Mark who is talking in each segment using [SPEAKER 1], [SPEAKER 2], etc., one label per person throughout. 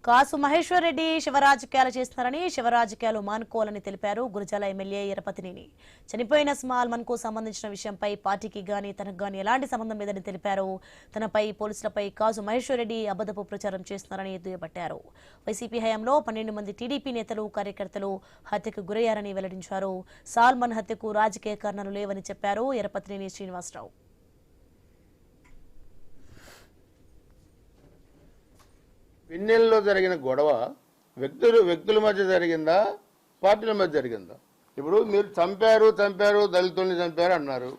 [SPEAKER 1] కాసు మహేశ్వర్ రెడ్డి శివరాజకీయాలు చేస్తున్నారని, శివరాజకీయాలు మానుకోవాలని తెలిపారు గురజాల ఎమ్మెల్యే ఎరపతినేని. చనిపోయిన స్మాల్ కు సంబంధించిన విషయంపై పార్టీకి గాని తనకు గాని ఎలాంటి సంబంధం లేదని తెలిపారు. తనపై పోలీసులపై కాసు మహేశ్వర్ రెడ్డి అబద్ధపు ప్రచారం చేస్తున్నారని దుయ్యబట్టారు. వైసీపీ హయాంలో 12 మంది టీడీపీ నేతలు, కార్యకర్తలు హత్యకు గురయ్యారని వెల్లడించారు. సాల్మన్ హత్యకు రాజకీయ కారణాలు లేవని చెప్పారు ఎరపతినేని శ్రీనివాసరావు.
[SPEAKER 2] పిన్నెల్లో జరిగిన గొడవ వ్యక్తుల మధ్య జరిగిందా, పార్టీల మధ్య జరిగిందా? ఇప్పుడు మీరు చంపారు దళితుల్ని చంపారు అన్నారు.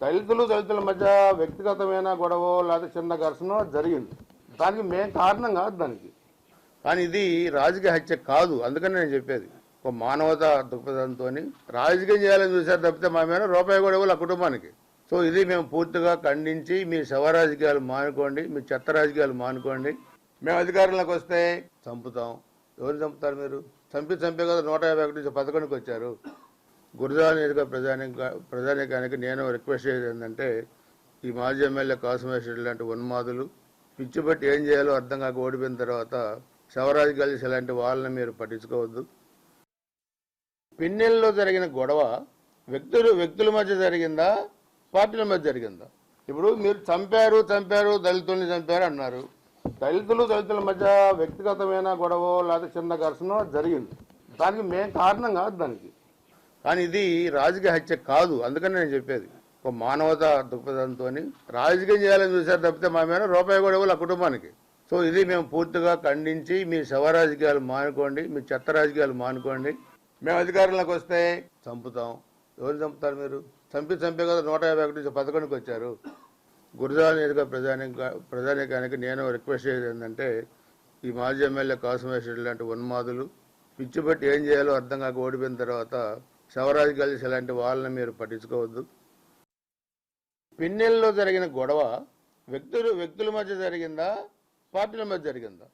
[SPEAKER 2] దళితుల మధ్య వ్యక్తిగతమైన గొడవ లేదా చిన్న ఘర్షణ జరిగింది. దానికి మేము కారణం కాదు దానికి. కానీ ఇది రాజకీయ హత్య కాదు. అందుకని నేను చెప్పేది ఒక మానవతా దృక్పథంతో రాజకీయం చేయాలని చూసారు తప్పితే మా మీద రూపాయి కూడా ఇవ్వాలి ఆ కుటుంబానికి. సో ఇది మేము పూర్తిగా ఖండించి మీ శవ రాజకీయాలు మానుకోండి, మీ చెత్త రాజకీయాలు మానుకోండి. మేము అధికారంలోకి వస్తే చంపుతాం. ఎవరు చంపుతారు? మీరు చంపే కదా 151 నుంచి 11కి వచ్చారు. గురజాల నియోజక ప్రజానికానికి నేను రిక్వెస్ట్ చేసేది ఏంటంటే, ఈ మాజీ ఎమ్మెల్యే కాసు మహేశ్వర్ రెడ్డి లాంటి ఉన్మాదులు పిచ్చిపట్టి ఏం చేయాలో అర్థం కాక ఓడిపోయిన తర్వాత శవరాజకీయాలు ఇలాంటి వాళ్ళని మీరు పట్టించుకోవద్దు. పిన్నెల్లో జరిగిన గొడవ వ్యక్తుల మధ్య జరిగిందా, పార్టీల మధ్య జరిగిందా? ఇప్పుడు మీరు చంపారు దళితుల్ని చంపారు అన్నారు. దళితుల మధ్య వ్యక్తిగతమైన గొడవ లేదా చిన్న ఘర్షణ జరిగింది. దానికి మేము కారణం కాదు దానికి. కానీ ఇది రాజకీయ హత్య కాదు. అందుకని నేను చెప్పేది ఒక మానవతా దృక్పథంతో రాజకీయం చేయాలని చూసారు తప్పితే మా మీద రూపాయి కూడా ఇవ్వాలి ఆ కుటుంబానికి. సో ఇది మేము పూర్తిగా ఖండించి మీ శవ రాజకీయాలు మానుకోండి, మీ చెత్త రాజకీయాలు మానుకోండి. మేము అధికారంలోకి వస్తే చంపుతాం. ఎవరు చంపుతారు? మీరు చంపే కదా 151 నుంచి 11కి వచ్చారు. గురజాల నియోజక ప్రజానికానికి నేను రిక్వెస్ట్ చేసేది ఏంటంటే, ఈ మాజీ ఎమ్మెల్యే కాసు మహేశ్వర్ రెడ్డి లాంటి ఉన్మాదులు పిచ్చిపట్టి ఏం చేయాలో అర్థం కాక ఓడిపోయిన తర్వాత శవరాజకీయాలు ఇలాంటి వాళ్ళని మీరు పట్టించుకోవద్దు. పిన్నెల్లో జరిగిన గొడవ వ్యక్తుల మధ్య జరిగిందా, పార్టీల మధ్య జరిగిందా?